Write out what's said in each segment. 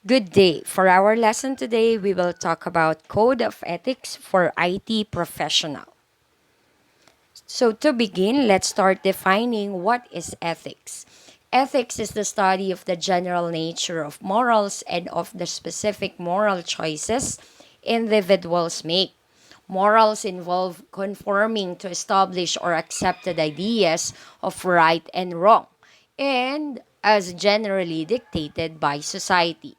Good day. For our lesson today, we will talk about Code of Ethics for IT Professional. So to begin, let's start defining what is ethics. Ethics is the study of the general nature of morals and of the specific moral choices individuals make. Morals involve conforming to established or accepted ideas of right and wrong, and as generally dictated by society.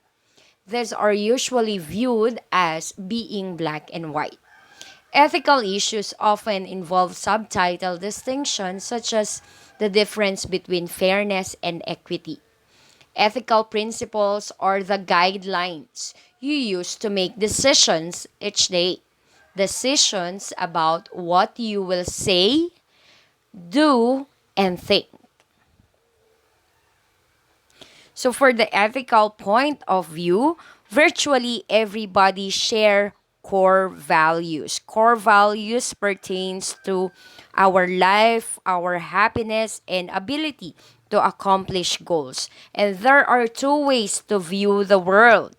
These are usually viewed as being black and white. Ethical issues often involve subtitle distinctions such as the difference between fairness and equity. Ethical principles are the guidelines you use to make decisions each day. Decisions about what you will say, do, and think. So for the ethical point of view, virtually everybody share core values. Core values pertains to our life, our happiness and ability to accomplish goals. And there are two ways to view the world.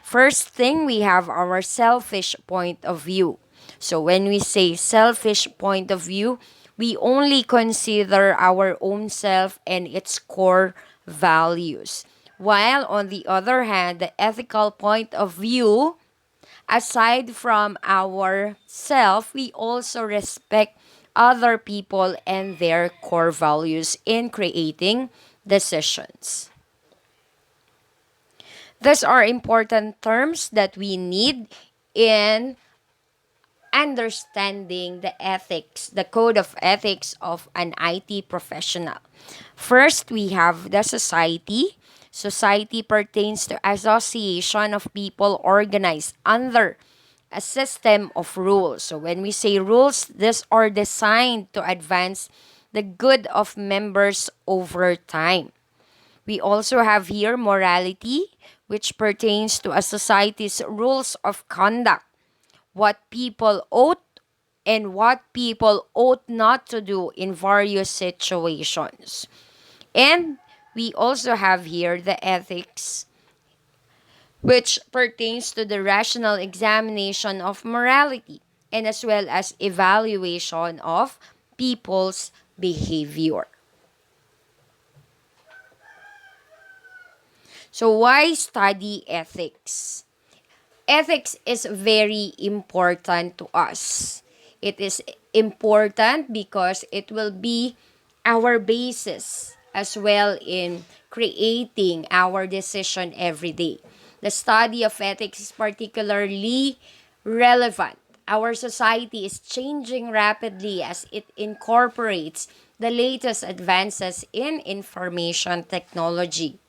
First thing, we have our selfish point of view. So when we say selfish point of view, we only consider our own self and its core values. While on the other hand, the ethical point of view, aside from our self, we also respect other people and their core values in creating decisions. These are important terms that we need in understanding the ethics, the code of ethics of an IT professional. First, we have the society. Society pertains to association of people organized under a system of rules. So when we say rules, these are designed to advance the good of members over time. We also have here morality, which pertains to a society's rules of conduct, what people ought and what people ought not to do in various situations. And we also have here the ethics, which pertains to the rational examination of morality and as well as evaluation of people's behavior. So, why study ethics? Ethics is very important to us. It is important because it will be our basis as well in creating our decision every day. The study of ethics is particularly relevant. Our society is changing rapidly as it incorporates the latest advances in information technology.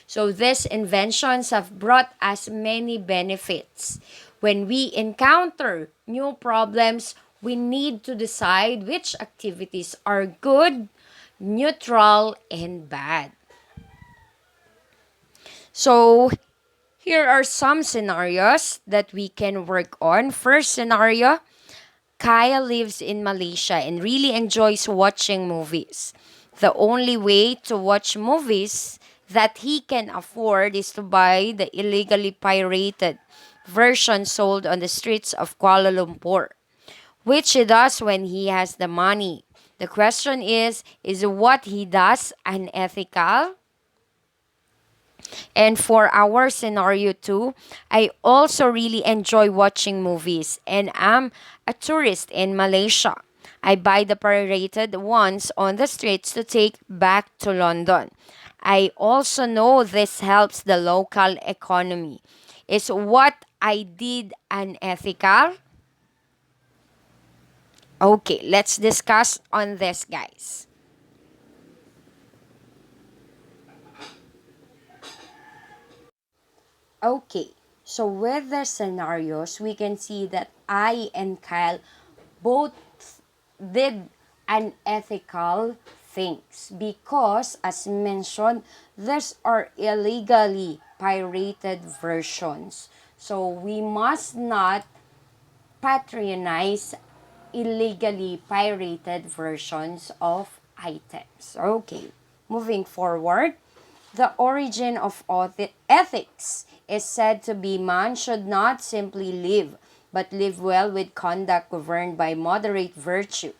So these inventions have brought us many benefits. When we encounter new problems, we need to decide which activities are good, neutral, and bad. So here are some scenarios that we can work on. First scenario, Kyle lives in Malaysia and really enjoys watching movies. The only way to watch movies that he can afford is to buy the illegally pirated version sold on the streets of Kuala Lumpur, which he does when he has the money. The question is what he does unethical? And for our scenario two, I also really enjoy watching movies and I'm a tourist in Malaysia. I buy the pirated ones on the streets to take back to London. I also know this helps the local economy. Is what I did unethical? Okay, let's discuss on this, guys. Okay, so with the scenarios, we can see that I and Kyle both did unethical things because, as mentioned, these are illegally pirated versions. So we must not patronize illegally pirated versions of items. Okay, moving forward. The origin of ethics is said to be man should not simply live, but live well with conduct governed by moderate virtue.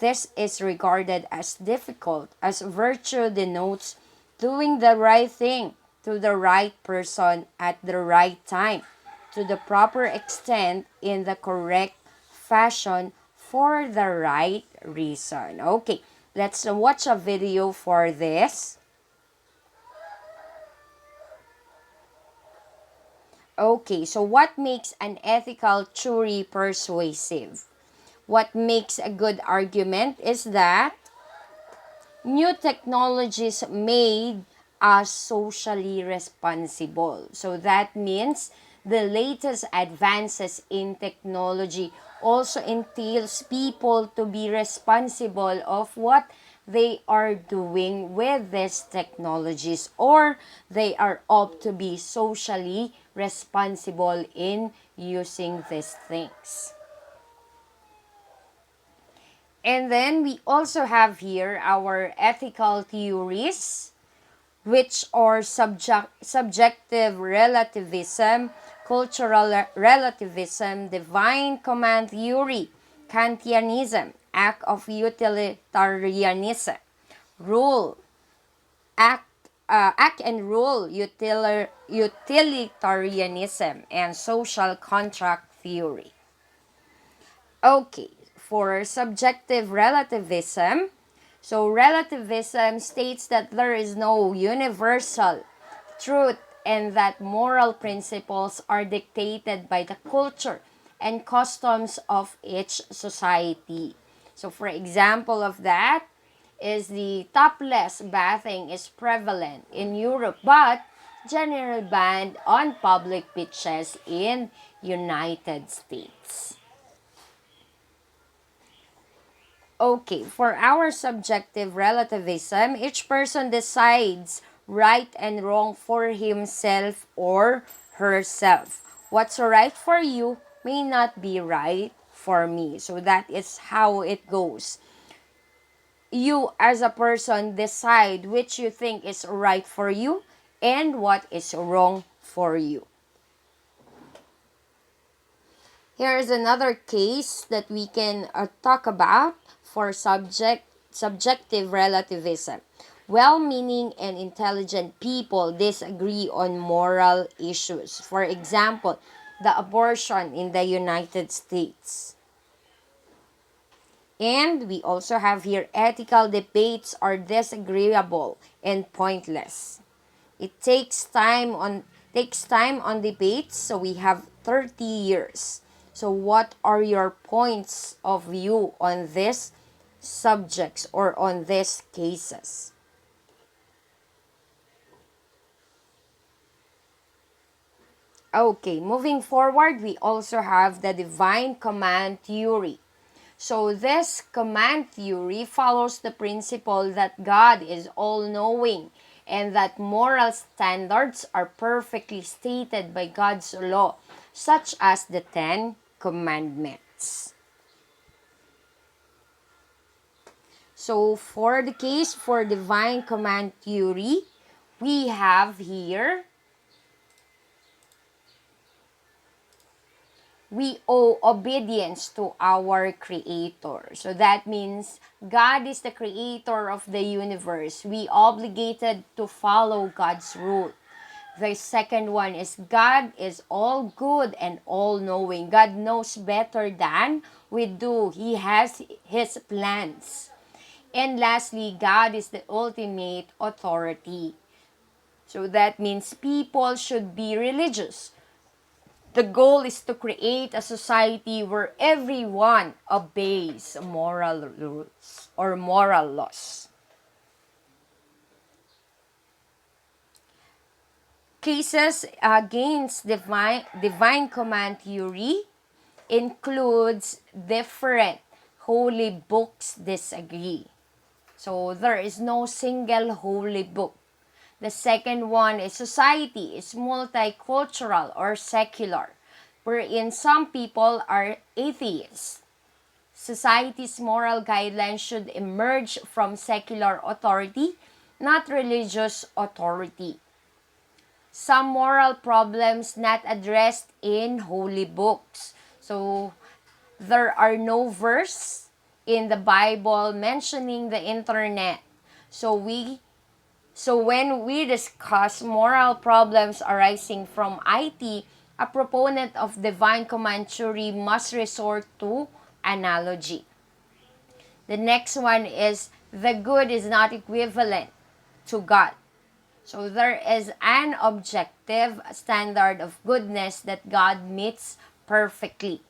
This is regarded as difficult, as virtue denotes doing the right thing to the right person at the right time, to the proper extent in the correct fashion for the right reason. Okay, let's watch a video for this. Okay, so what makes an ethical theory persuasive? What makes a good argument is that new technologies made us socially responsible. So that means the latest advances in technology also entails people to be responsible of what they are doing with these technologies, or they are up to be socially responsible in using these things. And then we also have here our ethical theories, which are subjective relativism, cultural relativism, divine command theory, Kantianism, act of utilitarianism, rule, act and rule utilitarianism, and social contract theory. Okay, for subjective relativism, so relativism states that there is no universal truth and that moral principles are dictated by the culture and customs of each society. So for example of that is the topless bathing is prevalent in Europe but generally banned on public beaches in United States. Okay, for our subjective relativism, each person decides right and wrong for himself or herself. What's right for you may not be right for me. So that is how it goes. You as a person decide which you think is right for you and what is wrong for you. Here is another case that we can talk about for subjective relativism. Well-meaning and intelligent people disagree on moral issues. For example, the abortion in the United States. And we also have here ethical debates are disagreeable and pointless. It takes time on debates, so we have 30 years. So what are your points of view on these subjects or on these cases? Okay, moving forward, we also have the divine command theory. So this command theory follows the principle that God is all-knowing and that moral standards are perfectly stated by God's law, such as the Ten Commandments. So for the case for divine command theory, we have here we owe obedience to our Creator. So that means God is the creator of the universe. We obligated to follow God's rule. The second one is God is all good and all knowing. God knows better than we do. He has His plans. And lastly, God is the ultimate authority. So that means people should be religious. The goal is to create a society where everyone obeys moral rules or moral laws. Cases against divine command theory includes different holy books disagree. So there is no single holy book. The second one is society is multicultural or secular, wherein some people are atheists. Society's moral guidelines should emerge from secular authority, not religious authority. some moral problems not addressed in holy books. So there are no verse in the Bible mentioning the internet. So when we discuss moral problems arising from IT, a proponent of divine command theory must resort to analogy. The next one is the good is not equivalent to God. So there is an objective standard of goodness that God meets perfectly.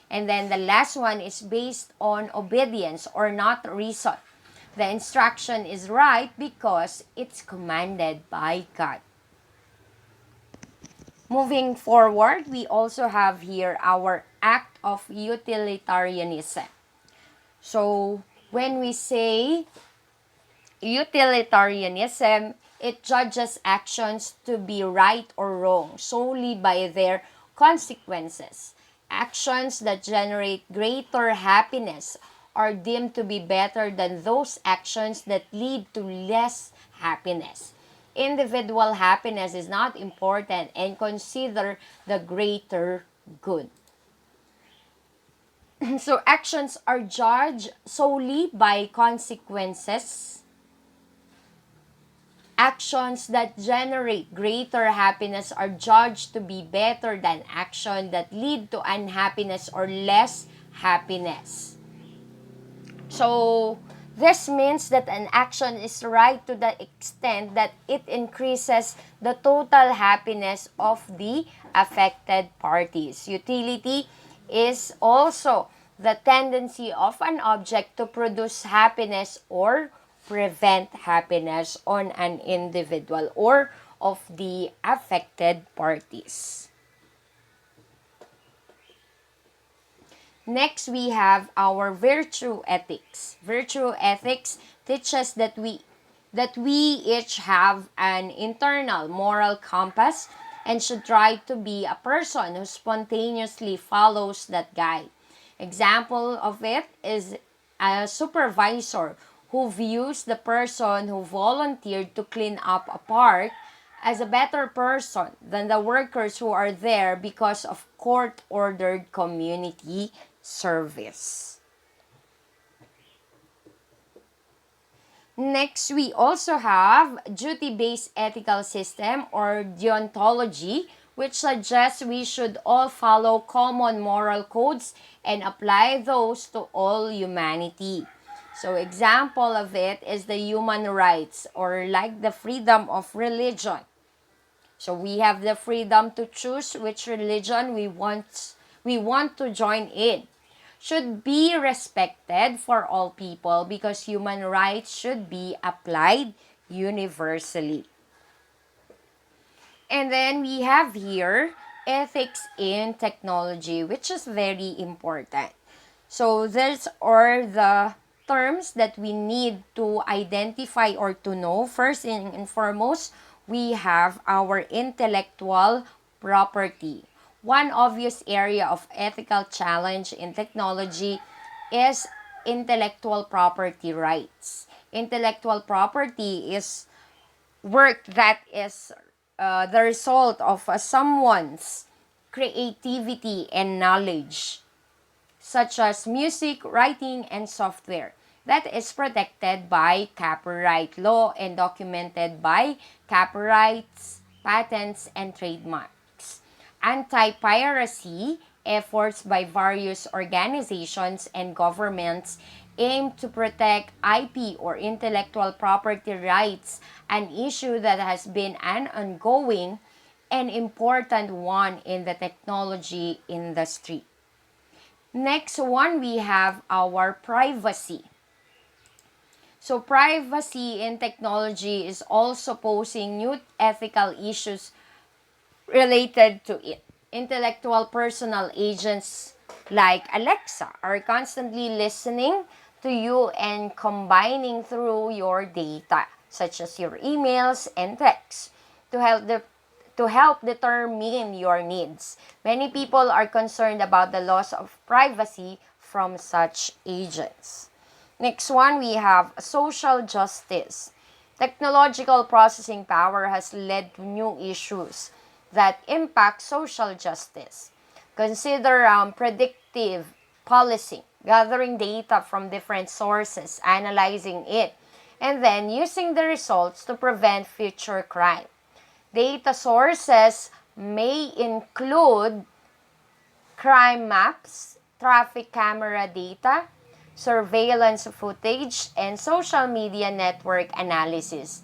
And then the last one is based on obedience or not reason. The instruction is right because it's commanded by God. Moving forward, we also have here our act of utilitarianism. So when we say utilitarianism, it judges actions to be right or wrong solely by their consequences. Actions that generate greater happiness are deemed to be better than those actions that lead to less happiness. Individual happiness is not important and consider the greater good. So actions are judged solely by consequences. Actions that generate greater happiness are judged to be better than actions that lead to unhappiness or less happiness. So, this means that an action is right to the extent that it increases the total happiness of the affected parties. Utility is also the tendency of an object to produce happiness or prevent happiness on an individual or of the affected parties. Next, we have our virtue ethics. Virtue ethics teaches that we each have an internal moral compass and should try to be a person who spontaneously follows that guide. Example of it is a supervisor who views the person who volunteered to clean up a park as a better person than the workers who are there because of court-ordered community service. Next, we also have duty-based ethical system or deontology, which suggests we should all follow common moral codes and apply those to all humanity. So example of it is the human rights or like the freedom of religion. So we have the freedom to choose which religion we want to join in. Should be respected for all people because human rights should be applied universally. And then we have here ethics in technology, which is very important. So these are the terms that we need to identify or to know. First and foremost, we have our intellectual property. One obvious area of ethical challenge in technology is intellectual property rights. Intellectual property is work that is the result of someone's creativity and knowledge, such as music, writing, and software, that is protected by copyright law and documented by copyrights, patents, and trademarks. Anti-piracy efforts by various organizations and governments aim to protect IP or intellectual property rights, an issue that has been an ongoing and important one in the technology industry. Next one, we have our privacy. So privacy in technology is also posing new ethical issues related to it. Intellectual personal agents like Alexa are constantly listening to you and combining through your data, such as your emails and texts, to help determine your needs. Many people are concerned about the loss of privacy from such agents. Next one, we have social justice. Technological processing power has led to new issues that impact social justice. Consider predictive policing, gathering data from different sources, analyzing it, and then using the results to prevent future crime. Data sources may include crime maps, traffic camera data, surveillance footage, and social media network analysis.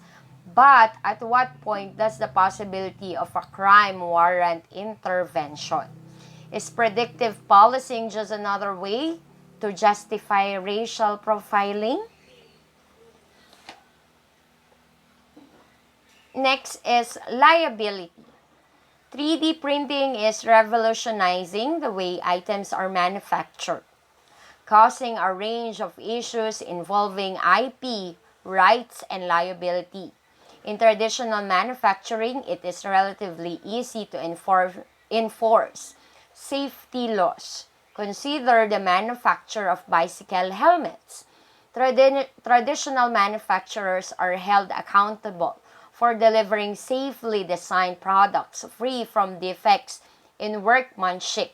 But at what point does the possibility of a crime warrant intervention? Is predictive policing just another way to justify racial profiling? Next is liability. 3D printing is revolutionizing the way items are manufactured, causing a range of issues involving IP, rights, and liability. In traditional manufacturing, it is relatively easy to enforce safety laws. Consider the manufacture of bicycle helmets. Traditional manufacturers are held accountable for delivering safely designed products free from defects in workmanship.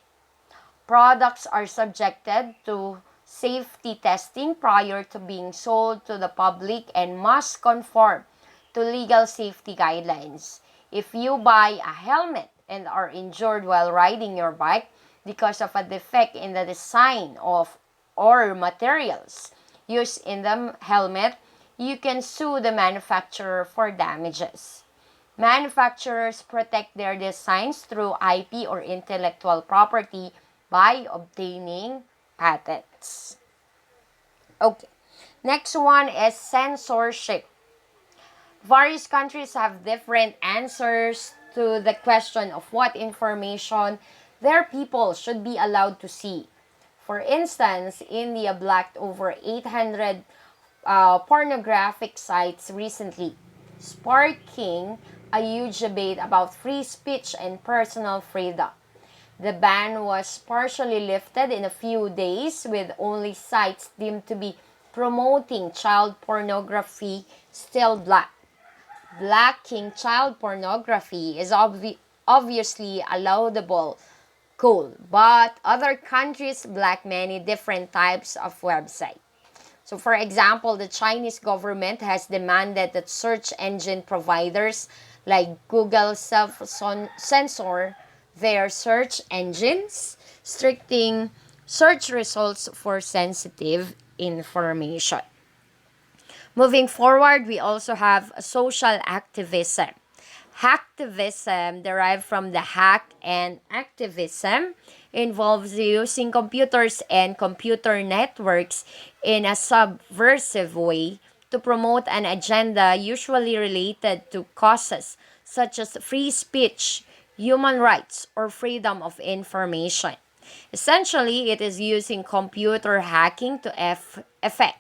Products are subjected to safety testing prior to being sold to the public and must conform to legal safety guidelines. If you buy a helmet and are injured while riding your bike because of a defect in the design of or materials used in the helmet, you can sue the manufacturer for damages. Manufacturers protect their designs through IP or intellectual property by obtaining patents. Okay. Next one is censorship. Various countries have different answers to the question of what information their people should be allowed to see. For instance, India blocked over 800 pornographic sites recently, sparking a huge debate about free speech and personal freedom. The ban was partially lifted in a few days, with only sites deemed to be promoting child pornography still blocked. Blocking child pornography is obviously a laudable goal, but other countries block many different types of websites. So, for example, the Chinese government has demanded that search engine providers like Google self-censor their search engines, restricting search results for sensitive information. Moving forward, we also have social activism. Hacktivism, derived from the hack and activism, involves using computers and computer networks in a subversive way to promote an agenda usually related to causes such as free speech, human rights, or freedom of information. Essentially, it is using computer hacking to effect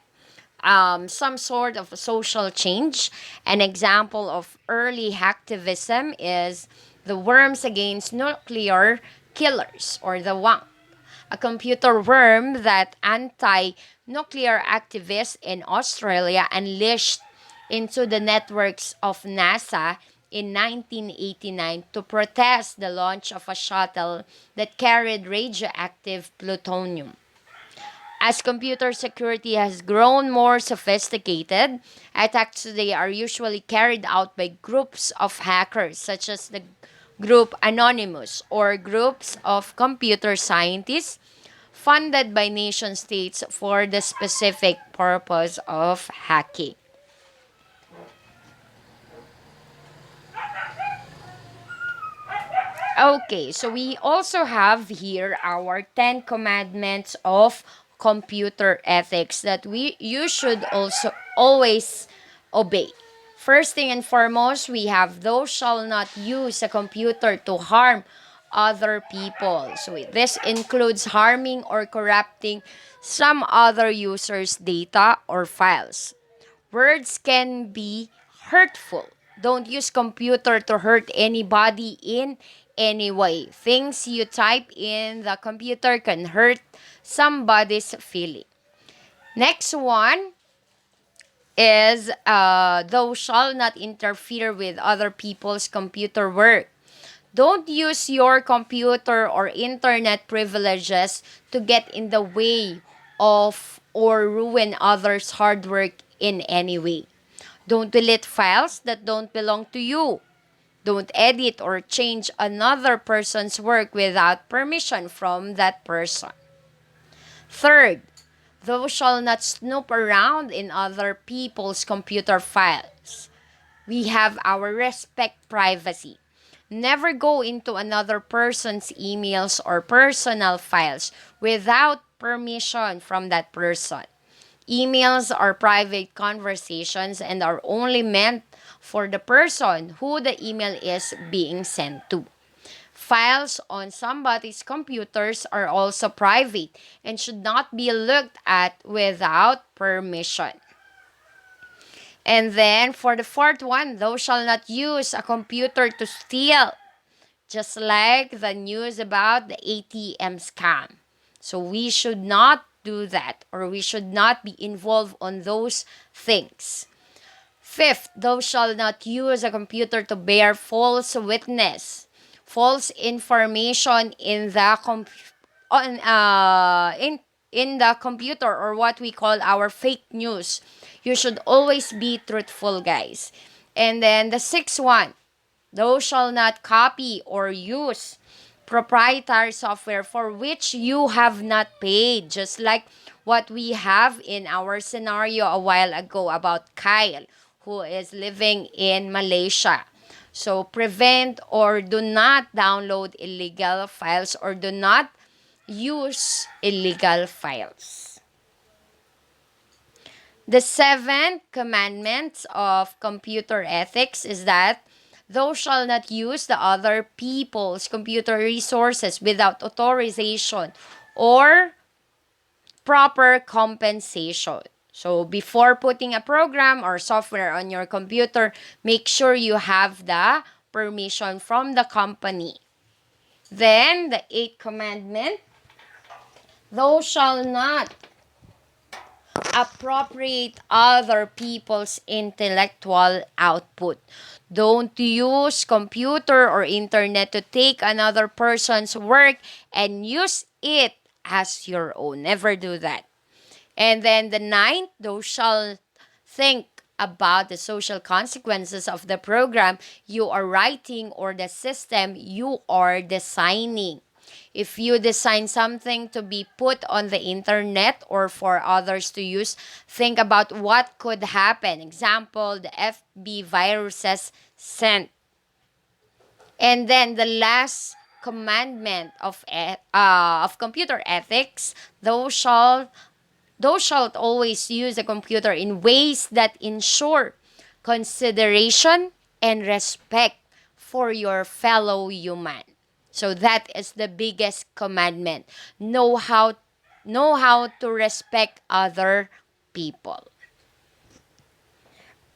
some sort of social change. An example of early hacktivism is the Worms Against Nuclear Killers, or the WANK, a computer worm that anti-nuclear activists in Australia unleashed into the networks of NASA in 1989 to protest the launch of a shuttle that carried radioactive plutonium. As computer security has grown more sophisticated, attacks today are usually carried out by groups of hackers, such as the group Anonymous, or groups of computer scientists funded by nation states for the specific purpose of hacking. Okay, so we also have here our 10 commandments of computer ethics that you should also always obey. First thing and foremost, we have thou shall not use a computer to harm other people. So this includes harming or corrupting some other user's data or files. Words can be hurtful. Don't use computer to hurt anybody in any way. Things you type in the computer can hurt somebody's feeling. Next one is thou shall not interfere with other people's computer work. Don't use your computer or internet privileges to get in the way of or ruin others' hard work in any way. Don't delete files that don't belong to you. Don't edit or change another person's work without permission from that person. Third, thou shalt not snoop around in other people's computer files. We have our respect privacy. Never go into another person's emails or personal files without permission from that person. Emails are private conversations and are only meant for the person who the email is being sent to. Files on somebody's computers are also private and should not be looked at without permission. And then for the fourth one, thou shalt not use a computer to steal, just like the news about the ATM scam. So we should not do that, or we should not be involved on those things. Fifth, thou shalt not use a computer to bear false witness, false information in the on in the computer, or what we call our fake news. You should always be truthful, guys. And then the sixth one, thou shalt not copy or use proprietary software for which you have not paid, just like what we have in our scenario a while ago about Kyle, who is living in Malaysia. So prevent or do not download illegal files or do not use illegal files. The seventh commandment of computer ethics is that thou shalt not use the other people's computer resources without authorization or proper compensation. So before putting a program or software on your computer, make sure you have the permission from the company. Then the eighth commandment, thou shalt not appropriate other people's intellectual output. Don't use computer or internet to take another person's work and use it as your own. Never do that. And then the ninth, thou shalt think about the social consequences of the program you are writing or the system you are designing. If you design something to be put on the internet or for others to use, think about what could happen. Example, the FB viruses sent. And then the last commandment of computer ethics, thou shalt always use a computer in ways that ensure consideration and respect for your fellow human. So that is the biggest commandment. Know how to respect other people.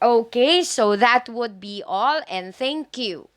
Okay, so that would be all, and thank you.